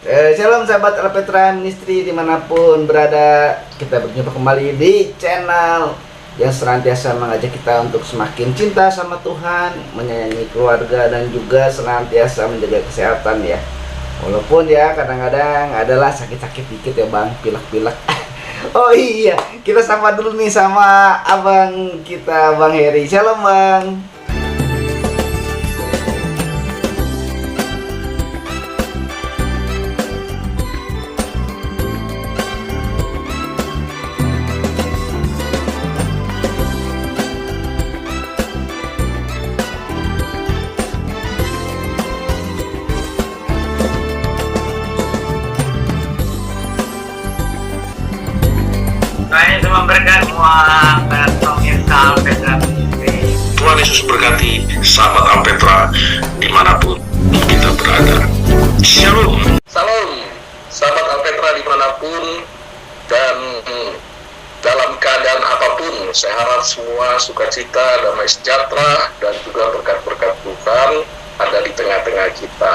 Shalom sahabat Alpetra Ministry dimanapun berada. Kita berjumpa kembali di channel yang senantiasa mengajak kita untuk semakin cinta sama Tuhan, menyayangi keluarga, dan juga senantiasa menjaga kesehatan ya. Walaupun ya kadang-kadang adalah sakit-sakit dikit ya bang, pilek-pilek. Oh iya, kita sapa dulu nih sama abang kita, Bang Heri. Shalom bang. Saya cuma berkat semua pemirsa Alpetra Ministry. Tuhan Yesus berkati sahabat Alpetra dimanapun kita berada. Shalom. Salam, sahabat Alpetra dimanapun dan dalam keadaan apapun, saya harap semua sukacita, damai sejahtera, dan juga berkat-berkat Tuhan ada di tengah-tengah kita.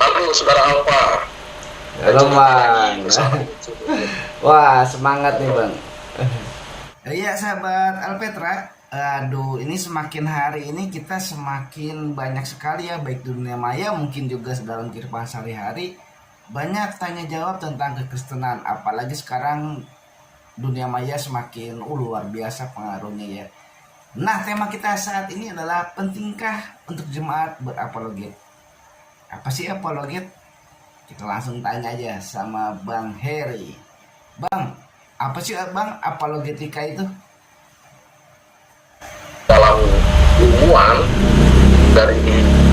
Halo saudara Alfa. Halo bang. Wah semangat nih bang. Iya sahabat Alpetra. Aduh, ini semakin hari ini kita semakin banyak sekali ya, baik dunia maya mungkin juga dalam kehidupan sehari-hari, banyak tanya jawab tentang kekristenan. Apalagi sekarang dunia maya semakin luar biasa pengaruhnya ya. Nah, tema kita saat ini adalah pentingkah untuk jemaat berapologet. Apa sih apologet? Kita langsung tanya aja sama Bang Heri. Bang, apa sih bang apologetika itu? Dalam ilmuwan dari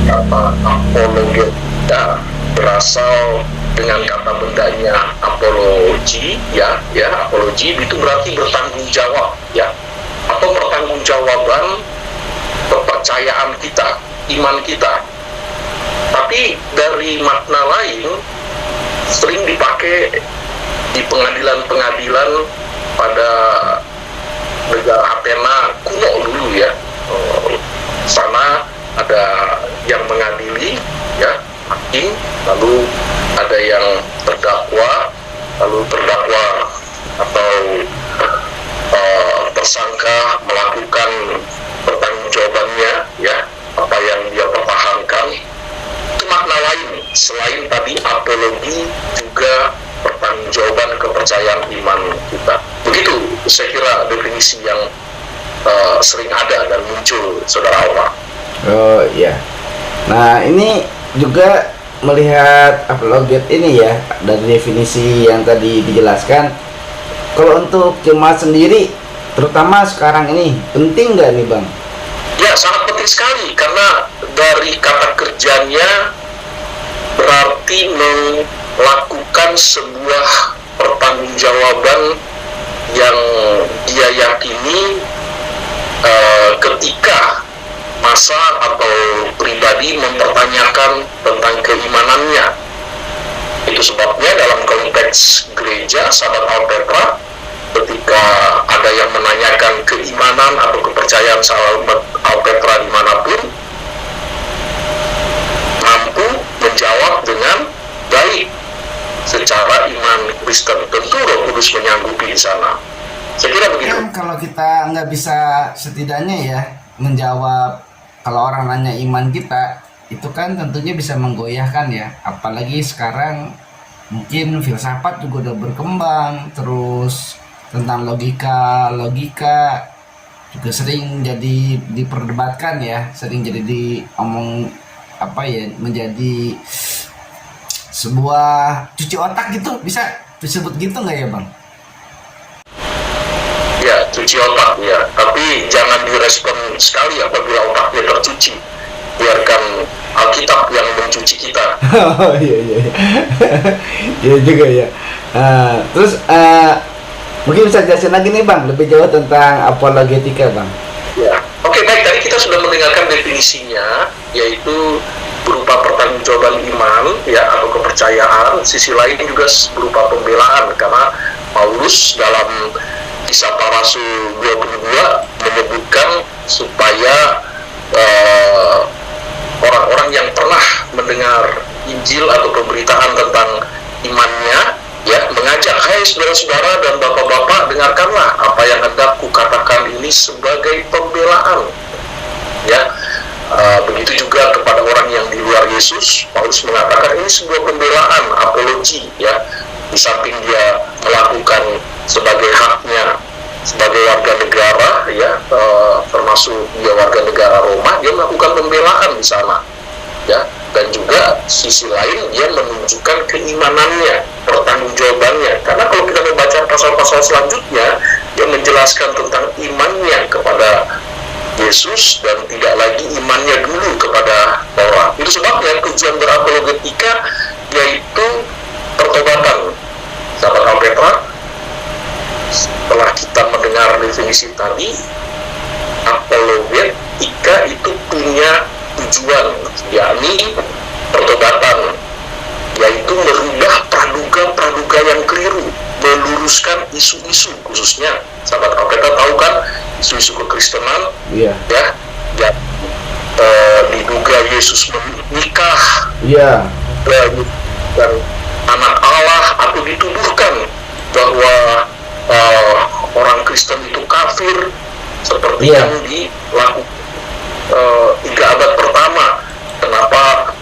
kata apologetika berasal dengan kata bendanya apologi ya apologi itu berarti bertanggung jawab ya, atau pertanggungjawaban kepercayaan kita, iman kita. Tapi dari makna lain sering dipakai di pengadilan-pengadilan pada negara Athena kuno dulu ya. Sana ada yang mengadili ya, hakim, lalu ada yang terdakwa, lalu terdakwa atau tersangka melakukan pertanggungjawabannya ya, apa yang dia pertahankan. Itu makna lain selain tadi apologi, juga pertanggungjawaban kepercayaan iman kita. Begitu saya kira definisi yang sering ada dan muncul saudara Alma. Oh iya. Nah ini juga melihat apologet ini ya, dari definisi yang tadi dijelaskan. Kalau untuk jemaat sendiri, terutama sekarang ini, penting nggak nih bang? Ya sangat penting sekali, karena dari kata kerjanya berarti melakukan sebuah pertanggungjawaban yang dia yakini ketika masa atau pribadi mempertanyakan tentang keimanannya. Itu sebabnya dalam konteks gereja sahabat Alpetra, ketika ada yang menanyakan keimanan atau kepercayaan sahabat Alpetra dimanapun, mampu menjawab dengan baik secara iman Kristen. Tentu Roh Kudus menyanggupi di sana. Saya kira begitu. Kan kalau kita nggak bisa setidaknya ya menjawab, kalau orang nanya iman kita, itu kan tentunya bisa menggoyahkan ya. Apalagi sekarang mungkin filsafat juga udah berkembang, terus tentang logika juga sering jadi diperdebatkan ya, sering jadi diomong apa ya, menjadi sebuah cuci otak gitu, bisa disebut gitu nggak ya bang? Ya, cuci otak ya, tapi jangan direspon sekali apabila otaknya tercuci. Biarkan Alkitab yang mencuci kita. Oh iya iya juga ya. Terus mungkin bisa jelasin lagi nih bang, lebih jauh tentang apologetika bang. Ya, oke baik, tadi kita sudah mendengarkan definisinya, yaitu berupa pertanggungjawaban iman ya atau kepercayaan. Sisi lain juga berupa pembelaan, karena Paulus dalam Kisah Para Rasul 22 menyebutkan supaya orang-orang yang pernah mendengar Injil atau pemberitaan tentang saudara-saudara dan bapak-bapak, dengarkanlah apa yang hendak kukatakan ini sebagai pembelaan. Ya, begitu juga kepada orang yang di luar Yesus, Paulus mengatakan ini sebuah pembelaan, apologi, ya. Di samping dia melakukan sebagai haknya sebagai warga negara, ya, termasuk dia warga negara Roma, dia melakukan pembelaan di sana, ya. Dan juga sisi lain dia menunjukkan keimanannya, pertanggungjawabannya. Karena kalau kita membaca pasal-pasal selanjutnya, dia menjelaskan tentang imannya kepada Yesus dan tidak lagi imannya dulu kepada orang. Itu sebabnya tujuan berapologetika yaitu pertobatan. Sahabat Alpetra, setelah kita mendengar definisi tadi, apologetika itu punya tujuan, yakni pertobatan, yaitu merubah praduga-praduga yang keliru, meluruskan isu-isu, khususnya sahabat Alpetra tahu kan isu-isu kekristenan, Iya. ya, diduga Yesus menikah, Iya. dan anak Allah, atau dituduhkan bahwa orang Kristen itu kafir seperti Iya. yang dilakukan 3 abad pertama. Kenapa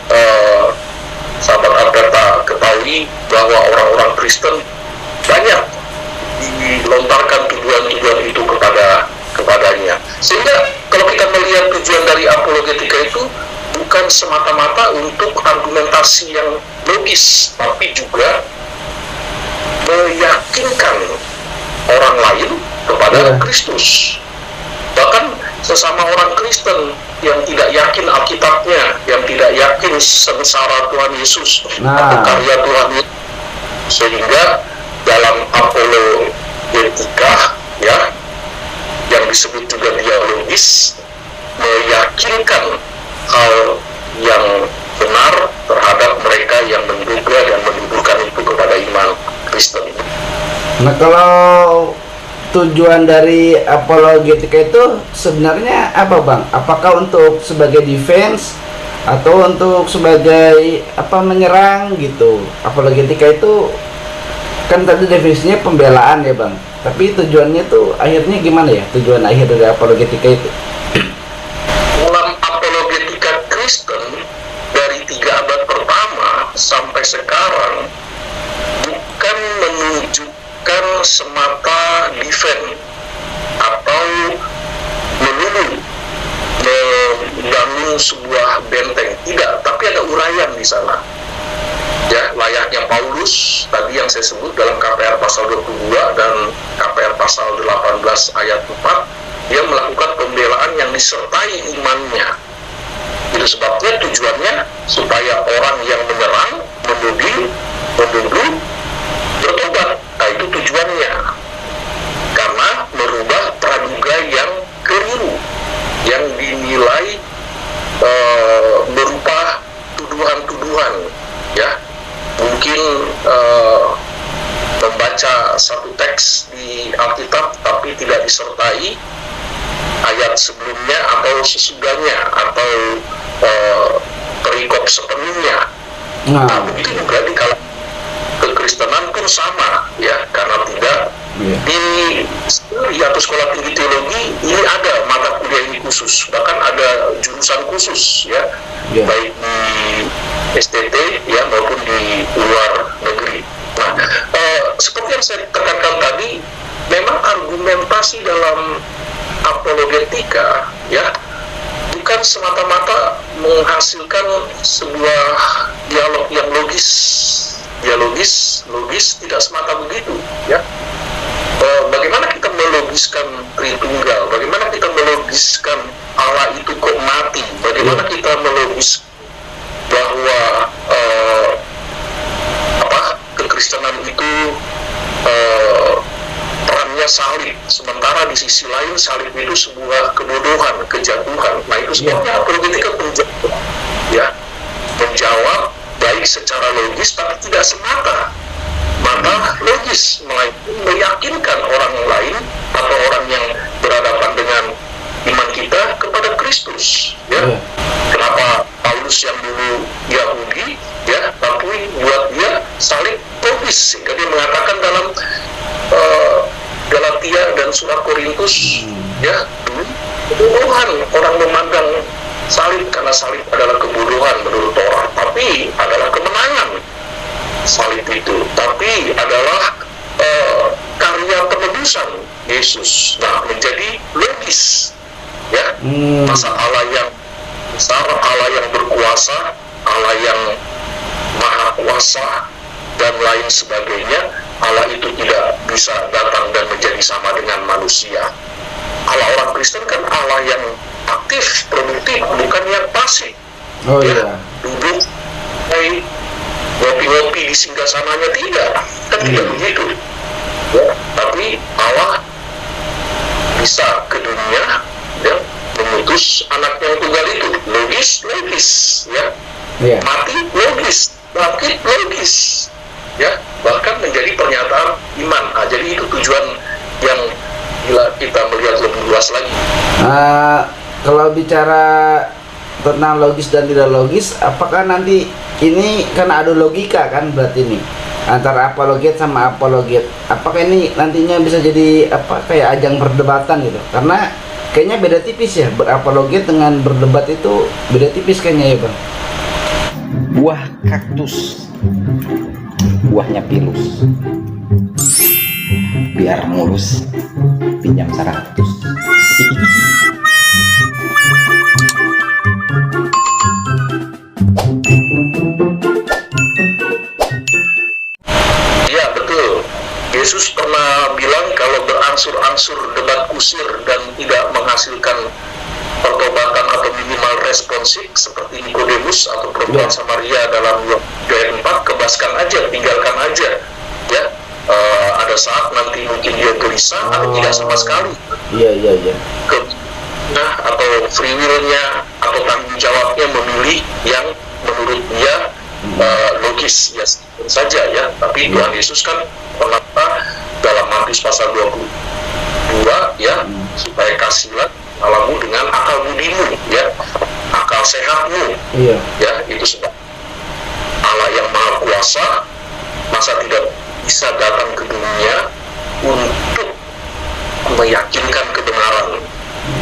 sahabat Alberta ketahui bahwa orang-orang Kristen banyak dilontarkan tuduhan-tuduhan itu kepadanya. Sehingga kalau kita melihat tujuan dari apologetika itu bukan semata-mata untuk argumentasi yang logis, tapi juga meyakinkan orang lain kepada Kristus. Bahkan sesama orang Kristen yang tidak yakin Alkitabnya, yang tidak yakin sengsara Tuhan Yesus atau karya Tuhan Yesus, sehingga dalam apologetika, ya, yang disebut juga dialogis, meyakinkan hal yang benar terhadap mereka yang menduga dan menuduhkan itu kepada iman Kristen. Nah, kalau tujuan dari apologetika itu sebenarnya apa, Bang? Apakah untuk sebagai defense atau untuk sebagai menyerang gitu? Apologetika itu kan tadi definisinya pembelaan ya, Bang. Tapi tujuannya tuh akhirnya gimana ya? Tujuan akhir dari apologetika itu? Dalam apologetika Kristen dari 3 abad pertama sampai sekarang bukan menunjukkan semata defend atau melulu membangun sebuah benteng, tidak, tapi ada uraian di sana. Ya, layaknya Paulus tadi yang saya sebut dalam KPR pasal 22 dan KPR pasal 18 ayat 4, dia melakukan pembelaan yang disertai imannya. Itu sebabnya tujuannya supaya orang yang menyerang, menuduh bertobat. Nah, itu tujuannya. Karena merubah praduga yang keliru, yang dinilai berupa tuduhan-tuduhan, ya. Mungkin membaca satu teks di Alkitab tapi tidak disertai ayat sebelumnya atau sesudahnya atau perikop sepenuhnya. Nah, begitu juga di kalangan kekristenan pun sama, ya, karena tidak di atau sekolah tinggi teologi ini ada mata kuliah ini khusus, bahkan ada jurusan khusus, ya, baik di STT, ya, maupun di luar negeri. Nah, seperti yang saya tekankan tadi, memang argumentasi dalam apologetika, ya, bukan semata-mata menghasilkan sebuah dialog yang logis tidak semata begitu, ya. Bagaimana kita melogiskan Tritunggal, bagaimana kita melogiskan Allah itu kok mati, bagaimana kita melogis bahwa kekristenan itu perannya salib, sementara di sisi lain salib itu sebuah kebodohan, kejatuhan. Nah, itu sebabnya apologetika menjawab baik secara logis tapi tidak semata logis, melainkan meyakinkan orang lain atau orang yang berhadapan dengan iman kita kepada Kristus, ya. Kenapa Paulus yang dulu Yahudi, ya, tapi buat dia salib logis, sehingga dia mengatakan dalam surat Korintus, ya, dulu kebodohan orang memandang salib, karena salib adalah kebodohan menurut Torah, tapi adalah kemenangan salib itu, tapi adalah karya penebusan Yesus. Nah, menjadi logis, ya, masa Allah yang besar, Allah yang berkuasa, Allah yang maha kuasa dan lain sebagainya, Allah itu tidak bisa datang dan menjadi sama dengan manusia. Allah orang Kristen kan Allah yang aktif, produktif, bukan yang pasif. Oh iya. Duduk, ngopi-ngopi di singgasananya, tidak, kan tidak begitu. Ya, tapi Allah bisa ke dunia, ya, mengutus anaknya yang tunggal itu, logis, ya. Iya. Mati logis, bangkit logis, ya, bahkan menjadi pernyataan iman. Nah, jadi itu tujuan yang bila kita melihat lebih luas lagi. Kalau bicara tentang logis dan tidak logis, apakah nanti ini kan ada logika kan berarti ini antara apologet sama apologet, apakah ini nantinya bisa jadi apa kayak ajang perdebatan gitu? Karena kayaknya beda tipis ya, berapologet dengan berdebat itu beda tipis kayaknya ya bang. Buah kaktus, buahnya pilus, biar mulus, pinjam 100. Ya betul, Yesus pernah bilang kalau berangsur-angsur debat kusir dan tidak menghasilkan pertobatan atau minimal responsif seperti Nikodemus atau perempuan Samaria dalam ayat 4, kebaskan aja, tinggalkan aja, ya. Ada saat nanti mungkin dia gelisah atau tidak sama sekali. Iya. Nah, atau free will-nya atau tanggung jawabnya memilih yang menurut dia logis, ya saja ya. Tapi Tuhan Yesus kan berkata dalam Matius pasal 22, ya, supaya kasihlah Allahmu dengan akal budimu, ya, akal sehatmu, Iya. ya, itu sebab Allah yang maha kuasa masa tidak bisa datang ke dunia untuk meyakinkan kebenaran,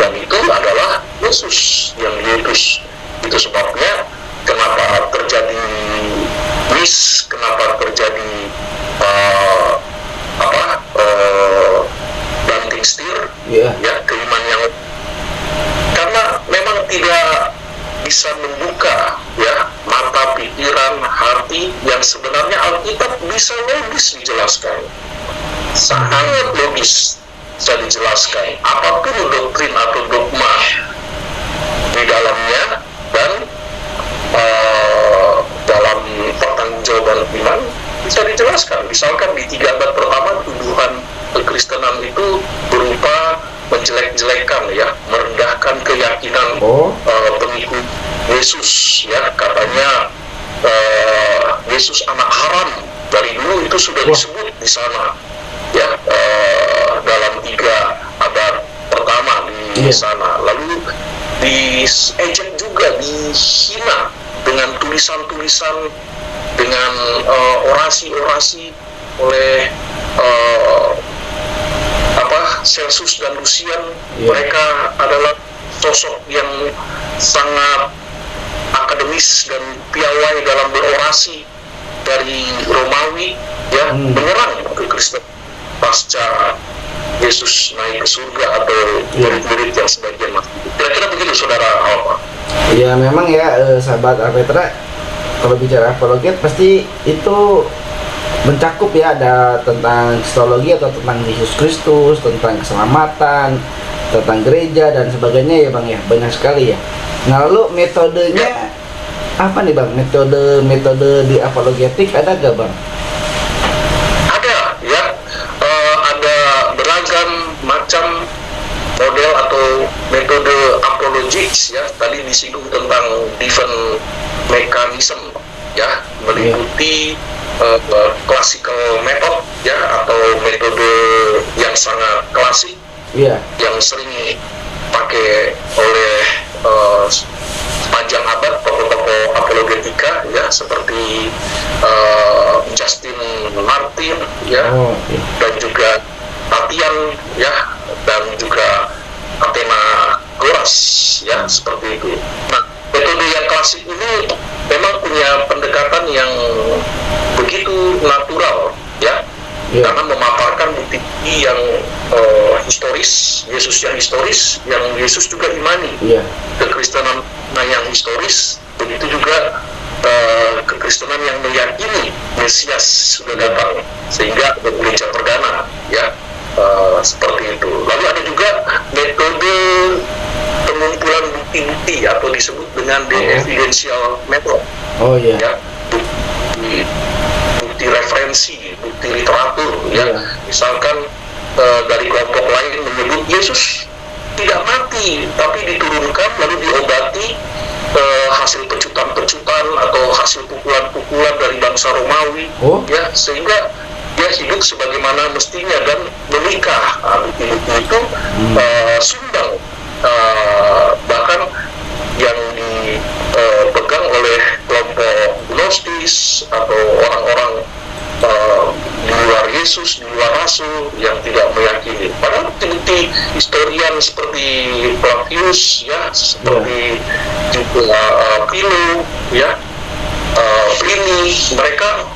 dan itu adalah Yesus yang diutus. Itu sebabnya kenapa terjadi kenapa terjadi banting setir, ya, keiman yang, karena memang tidak bisa membuka, ya, mata pikiran hati yang sebenarnya Alkitab bisa logis dijelaskan, sangat logis bisa dijelaskan apapun doktrin atau dogma di dalamnya, dan dalam pertanggungjawaban iman bisa dijelaskan. Misalkan di 3 abad pertama tuduhan kekristenan itu berupa menjelek-jelekan, ya, merendahkan keyakinan pengikut Yesus, ya, katanya Yesus anak haram, dari dulu itu sudah disebut di sana, ya, dalam 3 abad pertama di sana. Lalu diejek juga, dihina dengan tulisan-tulisan, dengan orasi-orasi oleh Celsus dan Lucian. Mereka adalah sosok yang sangat akademis dan piawai dalam berorasi dari Romawi, ya, menyerang Kristen pasca Yesus naik ke surga atau murid-murid yang sebagian mati. Kira-kira begitu, saudara Alfa. Ya memang ya, sahabat Alpetra, kalau bicara apologet pasti itu mencakup ya, ada tentang kristologi atau tentang Yesus Kristus, tentang keselamatan, tentang gereja dan sebagainya ya bang ya, banyak sekali ya. Nah lalu metodenya apa nih bang? Metode di apologetik ada gak bang? Ada ya, ada beragam macam model atau metode apologetics, ya. Tadi disinggung tentang different mechanism, ya, meliputi classical method, ya, atau metode yang sangat klasik, yang sering dipakai oleh sepanjang abad tokoh-tokoh apologetika, ya, seperti Justin Martin, ya, dan juga Tatian, ya, memang punya pendekatan yang begitu natural, ya. Iya. Karena memaparkan bukti yang historis, Yesus yang historis, yang Yesus juga imani. Iya. Kekristenan yang historis, begitu juga kekristenan yang meyakini Mesias sudah datang, sehingga gereja perdana, ya, seperti itu. Lalu ada juga metode pengumpulan bukti-bukti atau disebut dengan the evidential method. Oh iya. Ya, bukti referensi, bukti literatur, ya. Iya. Misalkan dari kelompok lain menyebut Yesus tidak mati tapi diturunkan lalu diobati hasil pecutan-pecutan atau hasil pukulan-pukulan dari bangsa Romawi, ya, sehingga dia hidup sebagaimana mestinya dan menikah. Bukti-bukti itu sumbang, bahkan yang dipegang oleh kelompok Gnostis atau orang-orang di luar Yesus, di luar Rasul yang tidak meyakini. Padahal bukti-bukti historian seperti Flavius, ya, seperti juga Philo, ya, Pliny, mereka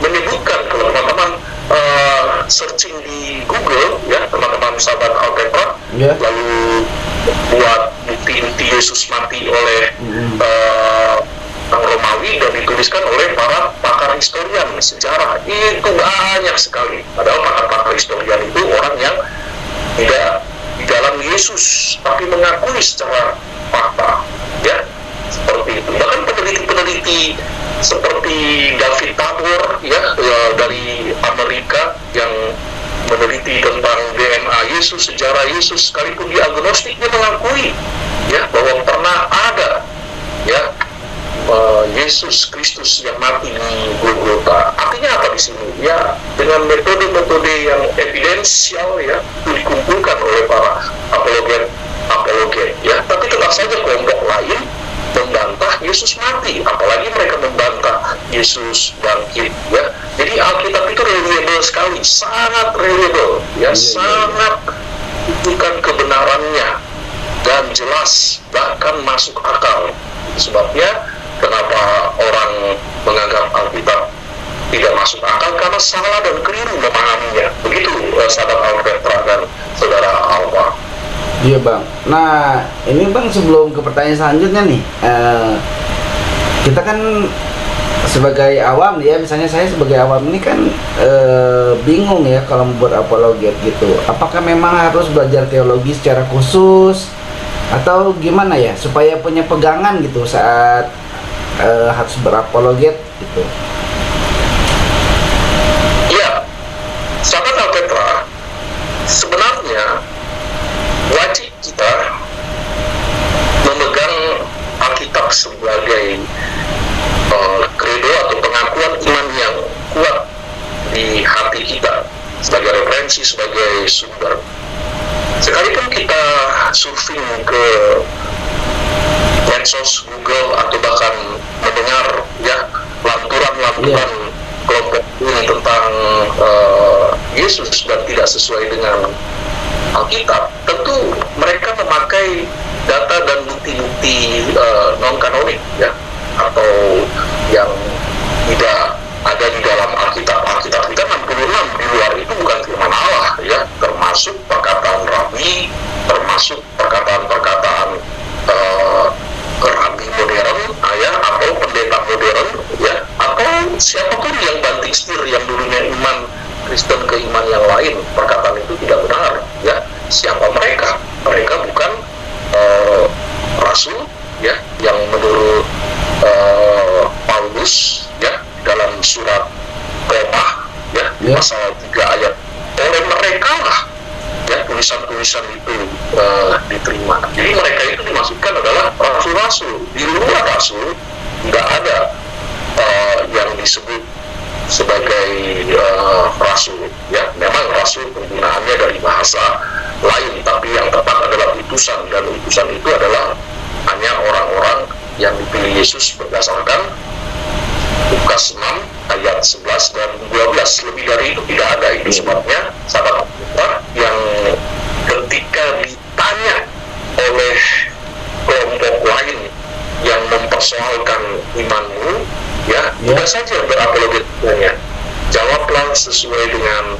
menyebutkan, kalau teman-teman searching di Google, ya, teman-teman sahabat Alpetra, lalu buat bukti Yesus mati oleh orang Romawi dan dituliskan oleh para pakar historian sejarah, itu banyak sekali. Padahal pakar-pakar historian itu orang yang tidak di dalam Yesus tapi mengakui secara fakta, ya, seperti itu. Bahkan peneliti-peneliti seperti David Tabor, ya, dari Amerika yang meneliti tentang DNA Yesus, sejarah Yesus, sekalipun dia agnostik, dia mengakui, ya, bahwa pernah ada, ya, Yesus Kristus yang mati di Golgota. Artinya apa di sini? Ya, dengan metode-metode yang evidensial, ya, dikumpulkan oleh para apologet, ya. Tapi tetap saja kelompok lain membantah Yesus mati, apalagi mereka membantah Yesus bangkit, ya. Jadi Alkitab itu reliable sekali, sangat reliable, ya, sangat bukan kebenarannya dan jelas, bahkan masuk akal. Sebabnya kenapa orang menganggap Alkitab tidak masuk akal, karena salah dan keliru memahaminya. Begitu sahabat Alpetra dan saudara Alva. Iya bang. Nah ini bang, sebelum ke pertanyaan selanjutnya nih, kita kan sebagai awam ya, misalnya saya sebagai awam ini kan bingung ya kalau membuat apologet gitu. Apakah memang harus belajar teologi secara khusus atau gimana ya supaya punya pegangan gitu saat harus berapologet gitu? Ya, sahabat Alpetra, sebenarnya wajib kita memegang Alkitab sebagai kredo atau pengakuan iman yang kuat di hati kita, sebagai referensi, sebagai sumber. Sekalipun kita surfing ke medsos, Google, atau bahkan mendengar, ya, lanturan-lanturan kelompok ini tentang Yesus dan tidak sesuai dengan Alkitab, tentu mereka memakai data dan bukti-bukti non-kanonik, ya, atau yang tidak ada di dalam Alkitab. Alkitab kita 66, di luar itu bukan firman Allah, ya, termasuk perkataan rabi, termasuk perkataan-perkataan rabi modern, ya, atau pendeta modern, ya, atau siapapun yang banting setir, yang dulunya iman Kristen ke iman yang lain. Perkataan itu tidak benar, ya. Siapa mereka? Mereka bukan rasul, ya, yang menurut Paulus, ya, dalam surat Roma, ya, pasal 3 ayat, oleh mereka lah, ya, tulisan-tulisan itu diterima. Jadi mereka itu dimaksudkan adalah rasul-rasul. Di luar rasul tidak ada yang disebut sebagai rasul, ya. Memang rasul penggunaannya dari bahasa lain, tapi yang tepat adalah utusan, dan utusan itu adalah hanya orang-orang yang dipilih Yesus berdasarkan Lukas 6 ayat 11 dan 12. Lebih dari itu tidak ada. Itu sebabnya sahabat yang ketika ditanya oleh kelompok lain yang mempersoalkan Mudah saja berapologetikanya. Jawablah sesuai dengan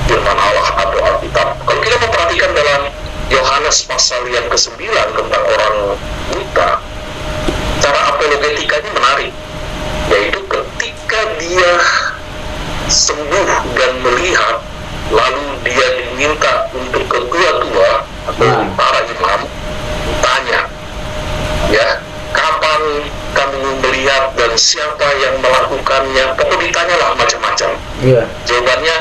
firman Allah atau Alkitab. Kalau kita memperhatikan dalam Yohanes pasal yang ke-9 tentang orang buta, cara apologetikanya menarik, yaitu ketika dia sembuh dan melihat, lalu dia diminta untuk ketua-tua atau para imam tanya, ya, kapan kamu melihat dan siapa yang melakukannya? Pokoknya ditanyalah macam-macam. Jawabannya,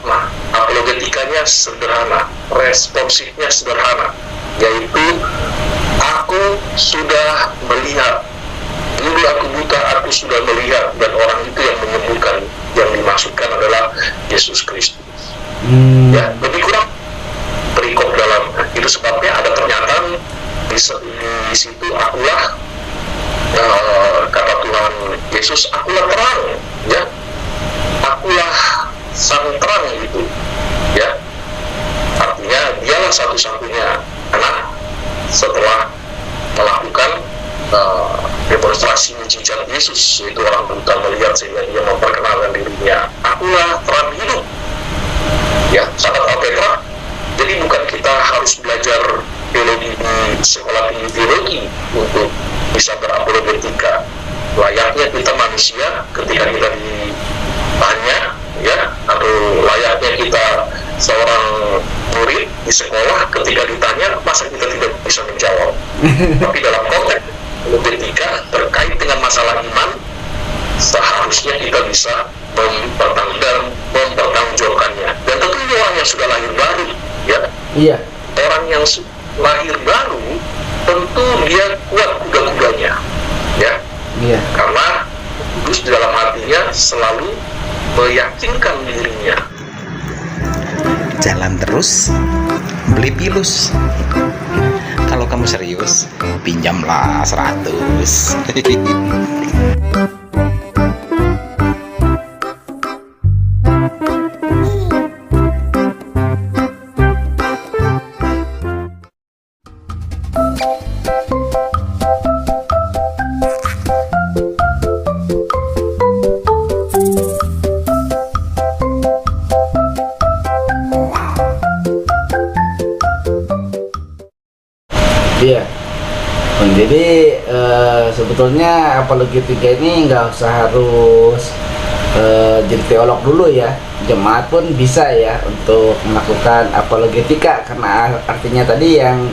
nah, apologetikanya sederhana, responsifnya sederhana, yaitu aku sudah melihat. Dulu aku buta, aku sudah melihat, dan orang itu yang menyembuhkan, yang dimaksudkan adalah Yesus Kristus. Ya, lebih kurang perikop dalam itu, sebabnya ada pernyataan di situ, akulah, kata Tuhan Yesus, akulah terang, ya, akulah sang terang itu, ya, artinya dialah satu-satunya, karena setelah melakukan demonstrasi mujizat Yesus, yaitu orang buta melihat sehingga dia memperkenalkan dirinya, akulah terang hidup, ya, sahabat Alpetra. Jadi bukan kita harus belajar teologi di sekolah tinggi teologi untuk bisa berapologetika. Layaknya kita manusia ketika kita ditanya, ya, atau layaknya kita seorang murid di sekolah ketika ditanya, masa kita tidak bisa menjawab. Tapi dalam konteks apologetika terkait dengan masalah iman, seharusnya kita bisa mempertanggungjawabkannya. Dan tentunya orang yang sudah lahir baru, ya, orang yang lahir baru tentu dia kuat kuda-kudanya, ya, karena Kudus di dalam hatinya selalu meyakinkan dirinya. Jalan terus, beli pilus. Kalau kamu serius, pinjamlah 100. Iya. Jadi sebetulnya apologetika ini nggak usah harus jadi teolog dulu ya. Jemaat pun bisa ya untuk melakukan apologetika, karena artinya tadi yang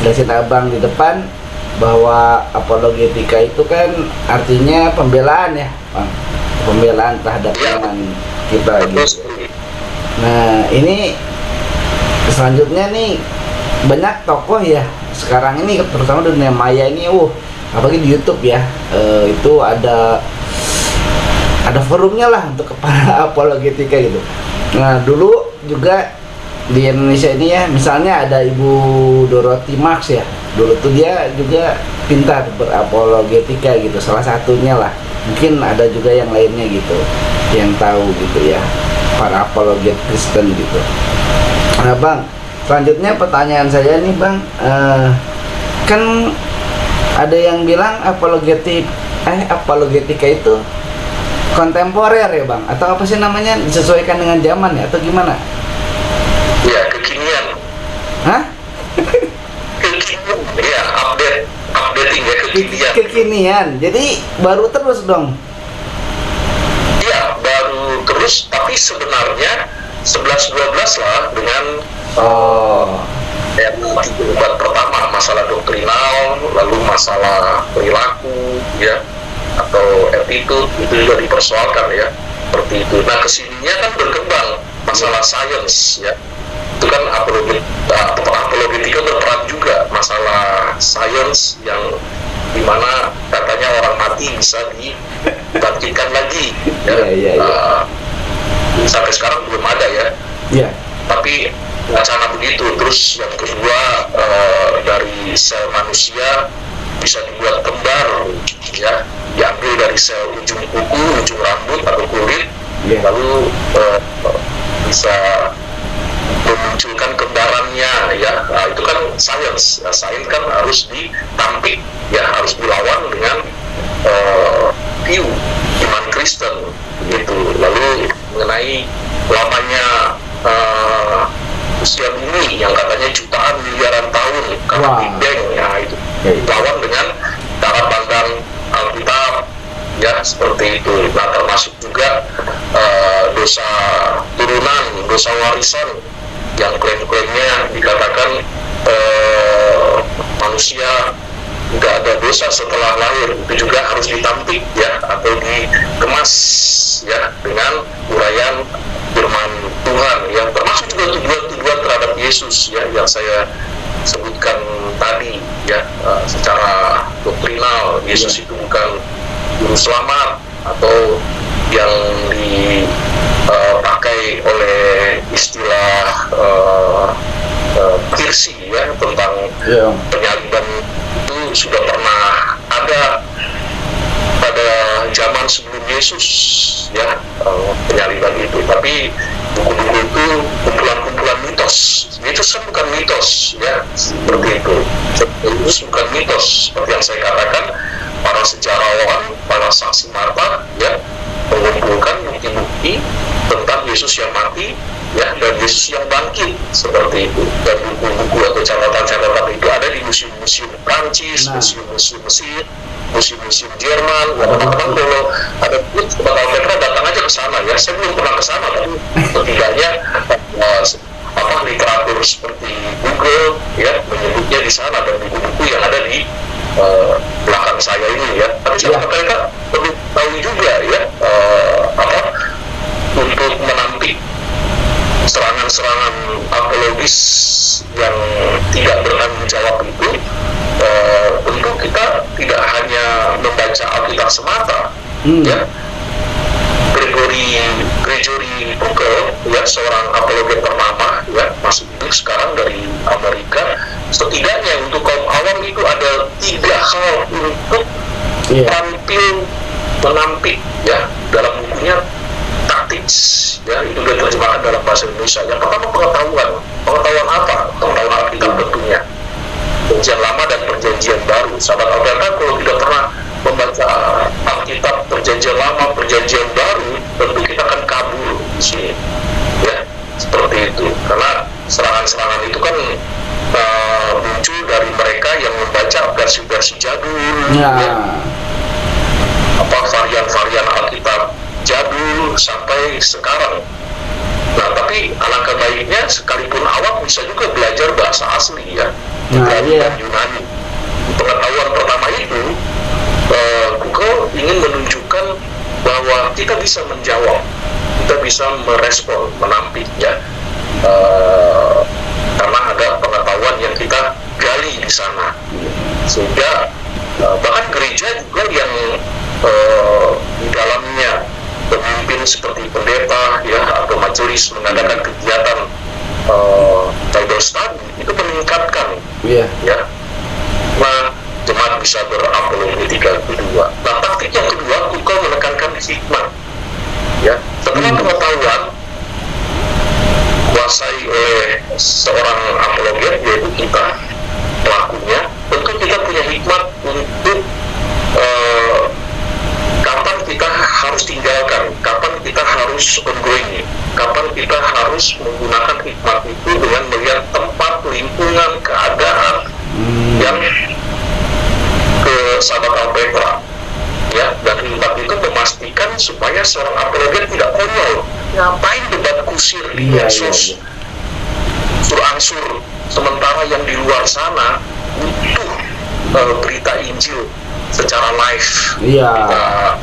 jelasin abang di depan bahwa apologetika itu kan artinya pembelaan ya, Bang. Pembelaan terhadap iman kita gitu. Nah ini selanjutnya nih, banyak tokoh ya sekarang ini, terutama dunia maya ini, apalagi di YouTube ya, itu ada forumnya lah untuk para apologetika gitu. Nah dulu juga di Indonesia ini ya, misalnya ada Ibu Dorothy Marx ya, dulu tuh dia juga pintar berapologetika gitu, salah satunya lah. Mungkin ada juga yang lainnya gitu yang tahu gitu ya, para apologet Kristen gitu. Nah Bang, selanjutnya pertanyaan saya nih Bang, kan ada yang bilang apologetika itu kontemporer ya Bang, atau apa sih namanya, disesuaikan dengan zaman ya, atau gimana? Ya, kekinian. Hah? Kekinian, ya, updating ya, kekinian. Kekinian, jadi baru terus dong? Ya, baru terus, tapi sebenarnya 11-12 lah dengan debat pertama, masalah doktrinal, lalu masalah perilaku, ya, atau attitude, itu juga dipersoalkan ya, seperti itu. Nah kesininya kan berkembang masalah sains ya, itu kan apologetika berperan juga masalah sains, yang dimana katanya orang mati bisa dibangkitkan lagi ya. Sampai sekarang belum ada ya, tapi wacana begitu. Terus yang kedua, dari sel manusia bisa dibuat kembar ya, diambil dari sel ujung kuku, ujung rambut atau kulit, lalu bisa memunculkan kembarannya ya. Nah, itu kan sains. Sains kan harus ditampik ya, harus dilawan dengan view iman Kristen Kristen gitu. Lalu mengenai lamanya usia bumi yang katanya jutaan miliaran tahun karena Wah. Big Bang, ya itu lawan dengan cara pandang Alkitab, ya seperti itu. Nah, termasuk juga dosa turunan, dosa warisan yang klaim-klaimnya dikatakan manusia nggak ada dosa setelah lahir, itu juga harus ditampik ya, atau dikemas ya dengan uraian firman Tuhan, yang termasuk juga tuduhan terhadap Yesus ya yang saya sebutkan tadi ya. Secara doktrinal Yesus itu bukan juru selamat, atau yang dipakai oleh istilah Kirsi ya tentang penyaliban itu sudah pernah ada pada zaman sebelum Yesus ya, penyaliban itu. Tapi buku-buku itu kumpulan-kumpulan mitos. Mitos kan bukan mitos ya, seperti itu. Itu bukan mitos, seperti yang saya katakan, para sejarawan, para saksi mata ya mengumpulkan bukti-bukti tentang Yesus yang mati ya, dan Yesus yang bangkit, seperti itu. Dan buku-buku atau catatan-catatan itu ada di museum-museum Prancis, museum-museum Mesir, museum-museum Jerman. Teman-teman kalau ada Bang Alpetra datang aja ke sana ya. Saya belum pernah ke sana, tapi setidaknya literatur seperti Google ya menyebutnya di sana, dan buku-buku yang ada di belakang saya ini ya. Tapi mereka perlu tahu juga ya untuk menampik serangan-serangan apologis yang tidak bertanggung jawab itu, tentu kita tidak hanya membaca Alkitab semata ya. Gregory Pookel ya, seorang apologet ternama ya, masih hidup sekarang dari Amerika. Setidaknya untuk kaum awam itu ada 3 hal untuk tampil menampik ya dalam bukunya Tactics ya, itu sudah terjemahkan dalam bahasa Indonesia. Yang pertama pengetahuan apa? Pengetahuan Alkitab tentunya, Perjanjian Lama dan Perjanjian Baru. Sahabat Alkitab kalau tidak pernah membaca Alkitab Perjanjian Lama, Perjanjian Baru, tentu kita akan kabur di sini ya, seperti itu. Karena serangan-serangan itu kan muncul dari mereka yang membaca versi-versi jadul ya. Varian-varian Alkitab jadul sampai sekarang. Nah, tapi alangkah baiknya sekalipun awam bisa juga belajar bahasa asli ya, Ibrani dan Yunani. Pengetahuan pertama itu Google ingin menunjukkan bahwa kita bisa menjawab, kita bisa merespon, menampik ya, karena ada pengetahuan yang kita gali di sana, sehingga bahkan gereja juga yang di dalamnya pemimpin seperti pendeta ya atau majelis mengadakan kegiatan Bible study itu meningkatkan ya. Nah, jemaat bisa berapologetika kedua. Nah, taktik yang kedua, Google menekankan hikmat ya. Setelah pengetahuan kuasai oleh seorang apologet, yaitu kita pelakunya, tentu kita punya hikmat untuk kapan kita harus tinggalkan, kapan kita harus ongoing, kapan kita harus menggunakan hikmat itu dengan melihat tempat, lingkungan, keadaan yang ke sahabat Alpetra ya. Dan hikmat itu memastikan supaya seorang apologet tidak konyol. Ngapain debat kusir di medsos, sur-ansur, sementara yang di luar sana butuh berita Injil secara live. Kita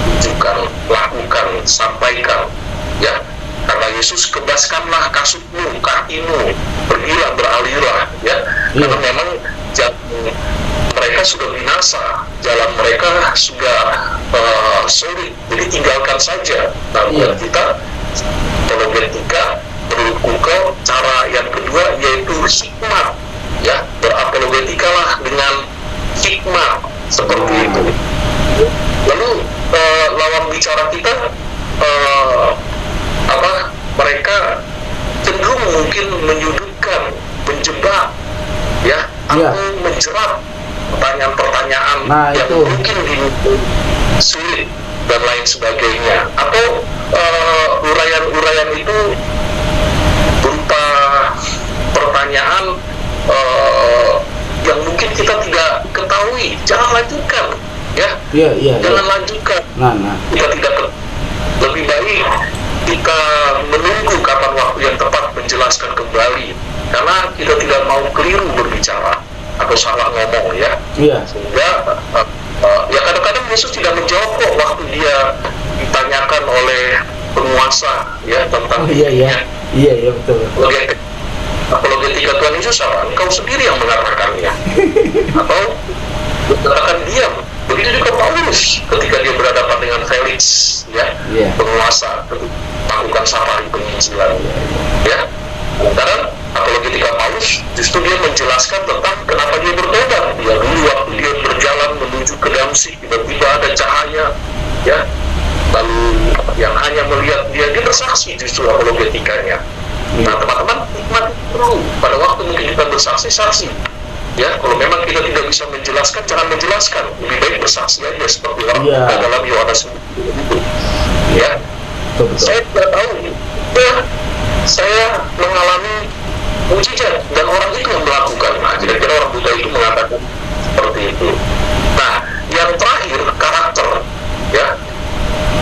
tunjukkan, lakukan, sampaikan ya. Karena Yesus, kebaskanlah kasutmu, kakimu, pergilah, beralihlah ya. Karena memang mereka sudah binasa, jalan mereka sudah sulit, jadi tinggalkan saja. Nah, buat kita apologetika menurut Google, cara yang kedua yaitu hikmat ya. Berapologetikalah dengan hikmat, seperti itu. Lalu lawan bicara kita mereka cenderung mungkin menyudutkan, menjebak ya, atau menjerat pertanyaan-pertanyaan yang mungkin sulit dan lain sebagainya, atau uraian-uraian itu berupa pertanyaan yang mungkin kita tidak ketahui, jangan lanjutkan, ya. Jangan lanjutkan. Kita tidak lebih baik kita menunggu kapan waktu yang tepat menjelaskan kembali, karena kita tidak mau keliru berbicara atau salah ngomong, ya. Sehingga ya kadang-kadang Yesus tidak menjawab kok waktu dia ditanyakan oleh penguasa, ya, tentang betul. Apologetika Tuhan Yesus apa? Engkau sendiri yang mengatakannya. Atau katakan diam. Begitu juga Paulus ketika dia berhadapan dengan Felix, ya, penguasa, melakukan safari penginjilan, ya. Sekarang apologetika Paulus justru dia menjelaskan tentang kenapa dia bertobat. Dia dulu waktu dia berjalan menuju ke Damsik, tiba-tiba ada cahaya, ya. Lalu yang hanya melihat dia bersaksi justru apologetikanya. Nah, teman-teman, nikmati dulu pada waktu mungkin kita bersaksi, saksi. Ya, kalau memang kita tidak bisa menjelaskan, jangan menjelaskan. Lebih baik bersaksi aja seperti orang dalam Yohanes 9. Ya, saya tidak tahu. Ya, saya mengalami mujizat dan orang itu yang melakukan. Nah, kira-kira orang buta itu mengatakan seperti itu. Nah, yang terakhir karakter, ya.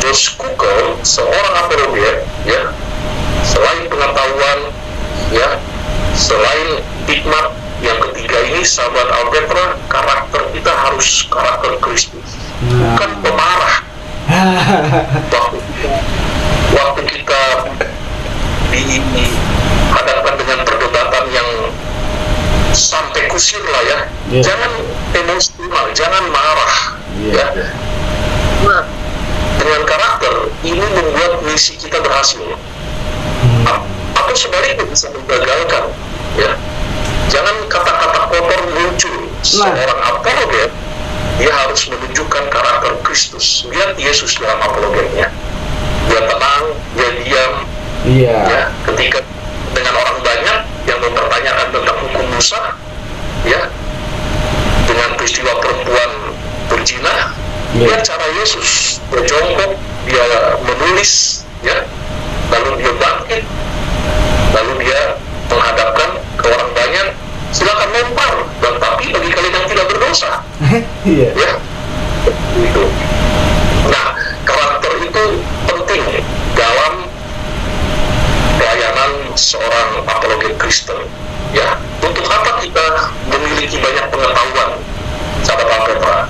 Josh Kukel, seorang apologet, ya. Selain pengetahuan, ya, selain hikmat, yang ketiga ini sahabat Alpetra, karakter kita harus karakter Kristus, bukan pemarah. Waktu kita dihadapkan dengan perdebatan yang sampai kusir lah, ya, jangan emosional, jangan marah, ya. Nah, dengan karakter ini membuat misi kita berhasil. Atau sebaliknya bisa menggagalkan, ya. Jangan kata-kata kotor muncul. Seorang apologet, dia harus menunjukkan karakter Kristus. Lihat Yesus dalam apologetnya. Dia tenang, dia diam. Ya, ketika dengan orang banyak yang mempertanyakan tentang hukum Musa, ya, dengan peristiwa perempuan berzina, lihat cara Yesus. Dia jongkok, dia menulis, ya. Lalu dia bangkit, lalu dia menghadapkan ke orang banyak, silakan lempar, dan tapi bagi kalian yang tidak berdosa, ya, itu. Nah, karakter itu penting dalam pelayanan seorang apologet Kristen, ya. Untuk apa kita memiliki banyak pengetahuan, sahabat Alpetra,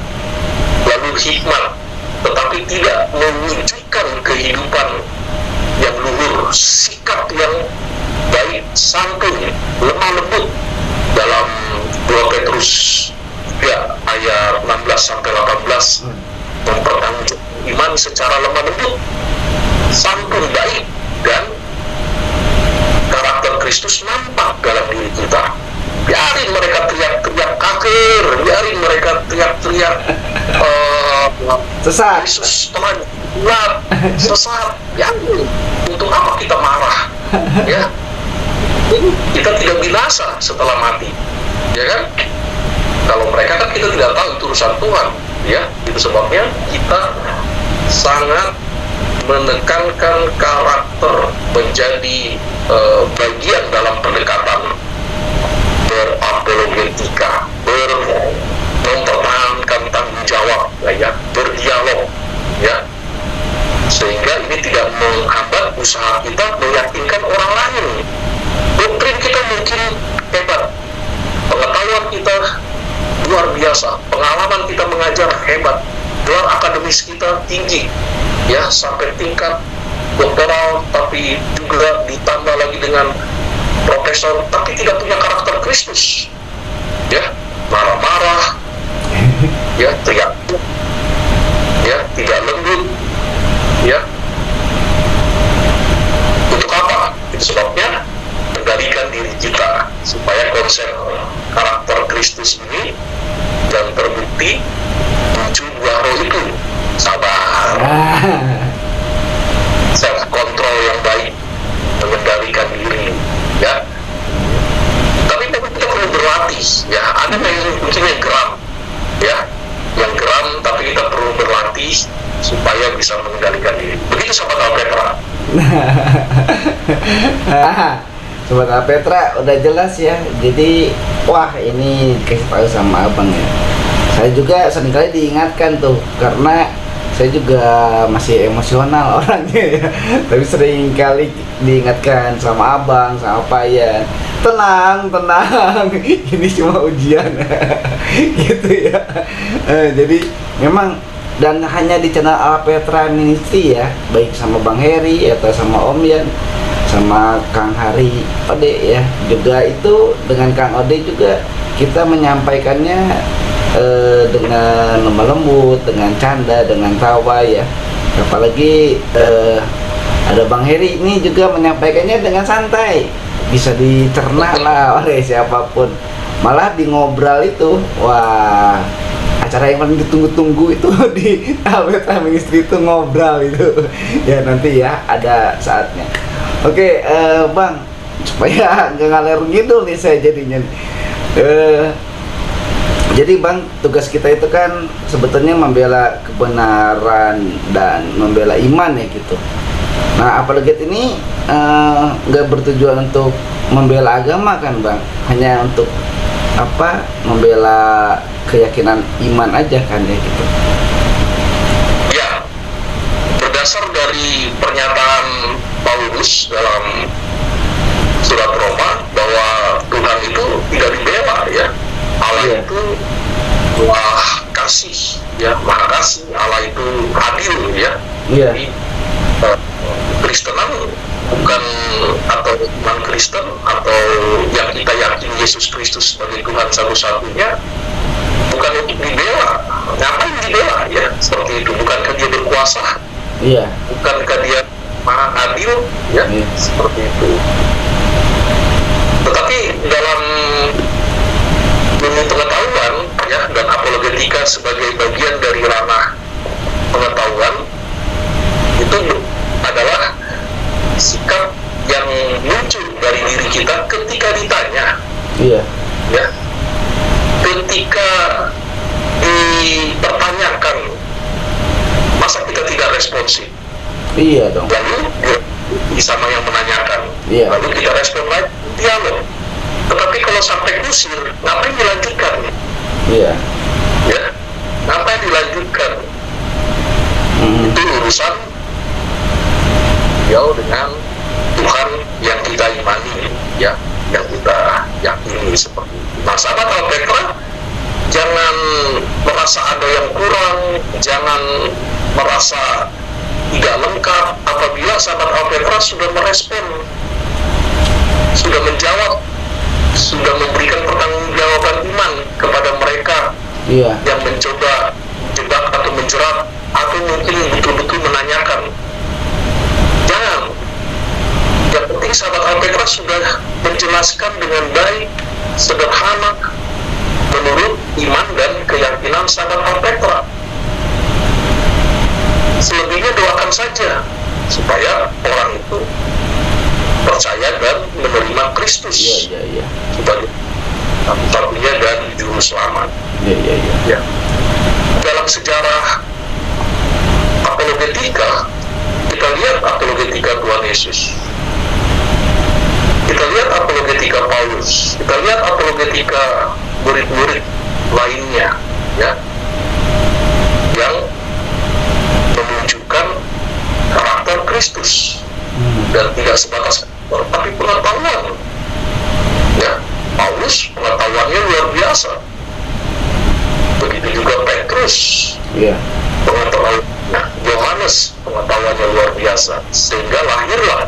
lalu hikmat, tetapi tidak mewujudkan kehidupan yang luhur, sikap yang baik, santun, lemah lembut, dalam 2 Petrus 3 ayat 16-18 mempertanggungjawabkan iman secara lemah lembut, santun, baik, dan karakter Kristus nampak dalam diri kita. Biarin mereka teriak-teriak kafir, biarin mereka teriak-teriak sesat, Yesus telah gelap, sesat. Ya, untuk apa kita marah? Ya, kita tidak binasa setelah mati, ya kan? Kalau mereka kan kita tidak tahu, itu urusan Tuhan, ya. Itu sebabnya kita sangat menekankan karakter menjadi bagian dalam pendekatan berapologetika, mempertahankan tanggung jawab, ya, berdialog, ya, sehingga ini tidak menghambat usaha kita meyakinkan orang lain. Doktrin kita mungkin hebat, pengetahuan kita luar biasa, pengalaman kita mengajar hebat, gelar akademis kita tinggi, ya, sampai tingkat doktoral, tapi juga ditambah lagi dengan profesor, tapi tidak punya karakter Kristus, ya, marah-marah, ya, teriak, ya, tidak lembut, ya. Untuk apa? Itu sebabnya kendalikan diri kita supaya konsep karakter Kristus ini dan terbukti muncul buah roh itu, sabar, self control yang baik, mengendalikan diri, ya. Tapi kita perlu berlatih, ya. Ada yang mungkin yang geram, ya, yang geram, tapi kita perlu berlatih supaya Nah, Sobat Alpetra udah jelas ya. Jadi wah ini dikasih tahu sama abang ya. Saya juga seringkali diingatkan tuh, karena saya juga masih emosional orangnya ya. Tapi seringkali diingatkan sama abang, sama Payan, tenang, ini cuma ujian. Gitu ya. Jadi memang, dan hanya di channel Alpetra Ministry ya, baik sama Bang Heri atau sama Om Yan, sama Kang Hari Ode ya, juga itu dengan Kang Ode juga kita menyampaikannya dengan lemah lembut, dengan canda, dengan tawa ya. Apalagi ada Bang Heri ini juga menyampaikannya dengan santai, bisa dicerna lah oleh siapapun. Malah di ngobrol itu, wah, acara yang paling ditunggu-tunggu itu di Alpetra Ministry itu ngobrol itu. Ya nanti ya ada saatnya. Oke, Bang, supaya nggak ngalir gitu nih saya jadinya. Jadi Bang, tugas kita itu kan sebetulnya membela kebenaran dan membela iman ya gitu. Nah, apologet ini nggak bertujuan untuk membela agama kan Bang, hanya untuk apa, membela keyakinan iman aja kan ya gitu. Ya, berdasar dari pernyataan Paulus dalam surat Roma bahwa Tuhan itu tidak dibela ya. Allah itu maha kasih ya, maha kasih. Allah itu adil ya. Jadi Kristenan bukan, atau iman Kristen atau yang kita yakini Yesus Kristus sebagai Tuhan satu-satunya, bukan untuk dibela. Ngapain dibela ya? Seperti itu. Bukankah dia berkuasa? Iya. Bukankah dia maha adil ya? Seperti itu. Tetapi dalam ilmu pengetahuan ya, dan apologetika sebagai bagian dari ranah pengetahuan, itu adalah sikap yang muncul dari diri kita ketika ditanya. Iya. Ya, ketika dipertanyakan, masa kita tidak responsif? Iya dong. Lalu sama yang menanyakan, lalu kita respon lagi, dialog. Tetapi kalau sampai kusir, ngapain dilanjutkan? Iya. Ya, ngapain dilanjutkan? Itu urusan jauh dengan Tuhan yang kita imani, ya, yang kita yakini seperti itu. Nah, sahabat Alpetra, jangan merasa ada yang kurang, jangan merasa tidak lengkap apabila sahabat Alpetra sudah merespon, sudah menjawab, sudah memberikan pertanggungjawaban iman kepada mereka yang mencoba jebak atau menjerat, atau mungkin betul-betul menanyakan. Jangan. Yang penting sahabat Alpetra sudah menjelaskan dengan baik, sederhana, menurut iman dan keyakinan sahabat Alpetra. Selebihnya doakan saja supaya orang itu percaya dan menerima Kristus sebagai satu-satunya dan juru selamat. Ya. Dalam sejarah apologetika, kita lihat apologetika Tuhan Yesus, kita lihat apologetika Paulus, kita lihat apologetika murid-murid lainnya, ya, yang menunjukkan karakter Kristus. Dan tidak sebatas tapi pengetahuan ya. Paulus pengetahuannya luar biasa, begitu juga Petrus pengetahuannya, Yohanes pengetahuannya luar biasa, sehingga lahirlah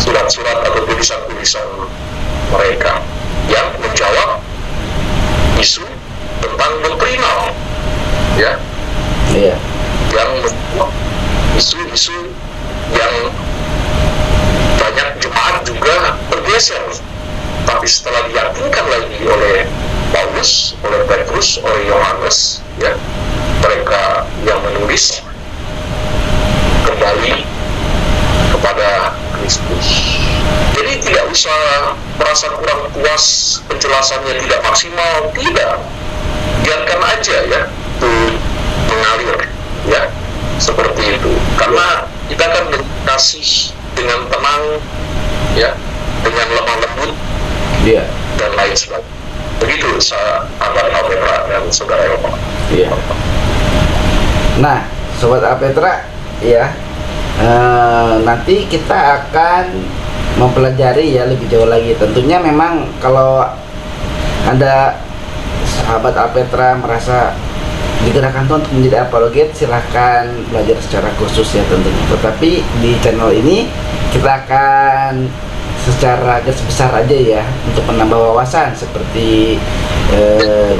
surat-surat atau tulisan-tulisan mereka yang menjawab isu tentang doktrinal ya, yang menjawab isu-isu yang banyak jemaat juga bergeser. Tapi setelah diyakinkan lagi oleh Paulus, oleh Petrus, oleh Yohanes, ya, mereka yang menulis kembali kepada Kristus. Jadi tidak usah merasa kurang puas, penjelasannya tidak maksimal, tidak. Biarkan aja ya, itu mengalir, ya, seperti itu. Karena kita kan kasih, dengan tenang, ya, dengan lemah lembut, Iya. dan lain sebagainya. Begitu sahabat Alpetra dan saudara Eropa. Iya. Nah, sobat Alpetra, ya, nanti kita akan mempelajari ya lebih jauh lagi. Tentunya memang kalau Anda sahabat Alpetra merasa digerakkan Tuhan untuk menjadi apologet, silahkan belajar secara khusus ya tentunya. Tetapi di channel ini kita akan secara garis besar aja ya untuk menambah wawasan, seperti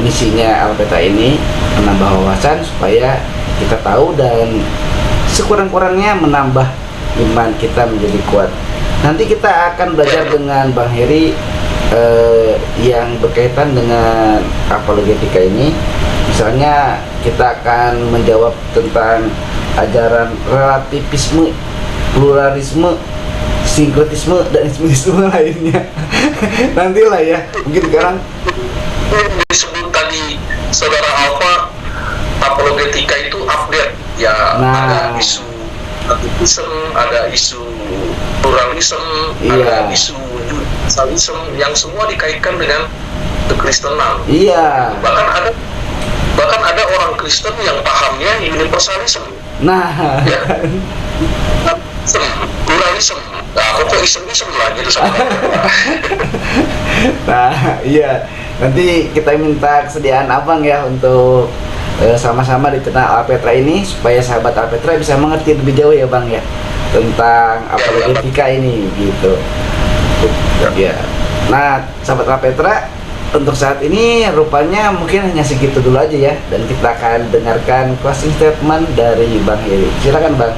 misinya Alpetra ini, menambah wawasan supaya kita tahu dan sekurang-kurangnya menambah iman kita menjadi kuat. Nanti kita akan belajar dengan Bang Heri yang berkaitan dengan apologetika ini. Misalnya kita akan menjawab tentang ajaran relativisme, pluralisme, sinkretisme, dan isme lainnya. Nantilah ya, mungkin sekarang Disebut tadi saudara Alfa, apologetika itu update ya. Nah. Ada isu relativisme, ada isu pluralisme, Iya. ada isu universalisme yang semua dikaitkan dengan kekristenan. iya. Bahkan ada orang Kristen yang pahamnya universalisme, Nah, ya, pluralisme, nah pokok isem-isem lah gitu sama. nah, iya. Nanti kita minta kesediaan Abang ya untuk sama-sama di channel Alpetra ini supaya sahabat Alpetra bisa mengerti lebih jauh ya Bang ya tentang apologetika ini gitu. Ya. Nah, sahabat Alpetra, untuk saat ini rupanya mungkin hanya segitu dulu aja ya, dan kita akan dengarkan closing statement dari Bang Heri. Silakan Bang.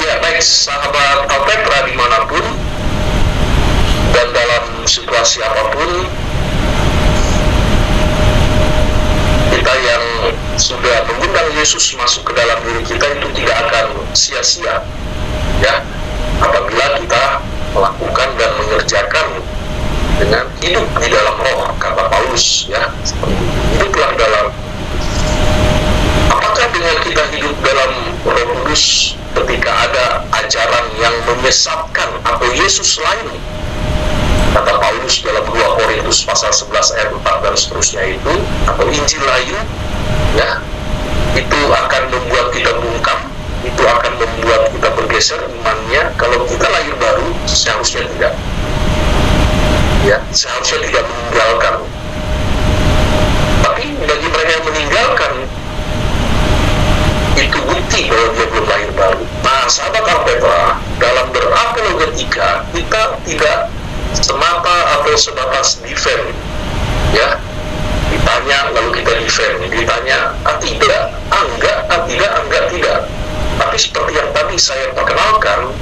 Ya baik sahabat Alpetra dimanapun dan dalam situasi apapun, kita yang sudah mengundang Yesus masuk ke dalam diri kita itu tidak akan sia-sia ya apabila kita melakukan dan mengerjakan dengan hidup di dalam roh, kata Paulus ya, hiduplah dalam. Apakah dengan kita hidup dalam Roh Kudus ketika ada ajaran yang menyesatkan atau Yesus lain, kata Paulus dalam 2 Korintus pasal 11 ayat 4 dan seterusnya itu, atau Injil lain ya, itu akan membuat kita bungkam, itu akan membuat kita bergeser imannya. Kalau kita lahir baru, seharusnya tidak ya, seharusnya tidak meninggalkan. Tapi bagi mereka yang meninggalkan, itu bukti bahwa dia belum lahir baru. Nah, sahabat Alpetra, dalam berapologetika kita tidak semata atau sebatas defend ya, ditanya lalu kita defend, ditanya tidak, enggak, tidak. Tapi seperti yang tadi saya perkenalkan,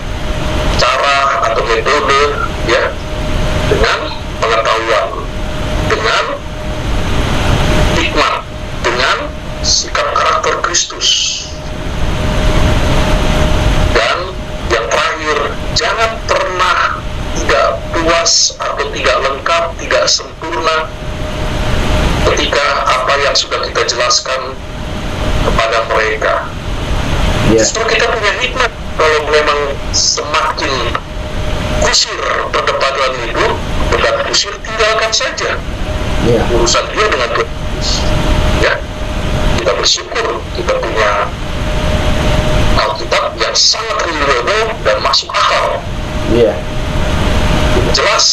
cara atau metode ya, dengan pengetahuan, dengan hikmat, dengan sikap karakter Kristus. Dan yang terakhir, jangan pernah tidak puas atau tidak lengkap, tidak sempurna ketika apa yang sudah kita jelaskan kepada mereka. Justru kita punya hikmat. Kalau memang semakin kusir perdebatan itu, debat kusir, tinggalkan saja. Urusan dia dengan Tuhan. Ya, kita bersyukur kita punya Alkitab yang sangat reliable dan masuk akal. Jelas,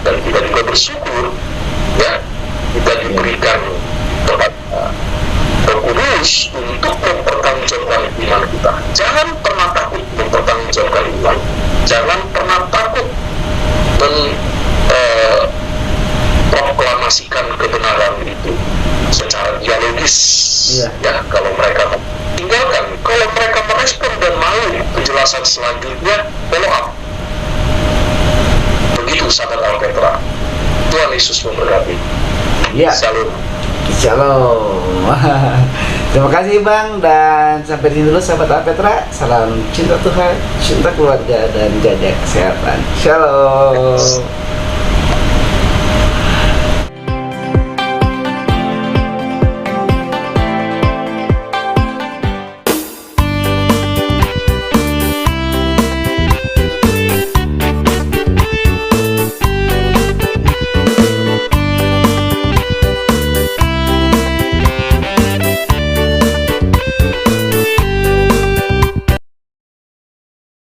dan kita juga bersyukur ya, kita diberikan Roh Kudus untuk mempertanggungjawabkan iman kita. Jangan pernah takut mempertanggungjawabkan iman. Jangan pernah takut memproklamasikan kebenaran itu secara dialogis. Ya, kalau mereka tinggalkan, kalau mereka merespon dan mau penjelasan selanjutnya, follow up. Begitu sahabat Alpetra. Tuhan Yesus memberkati. Shalom. Shalom. Terima kasih Bang, dan sampai di sini dulu sahabat Alpetra. Salam cinta Tuhan, cinta keluarga, dan jaga kesehatan. Shalom.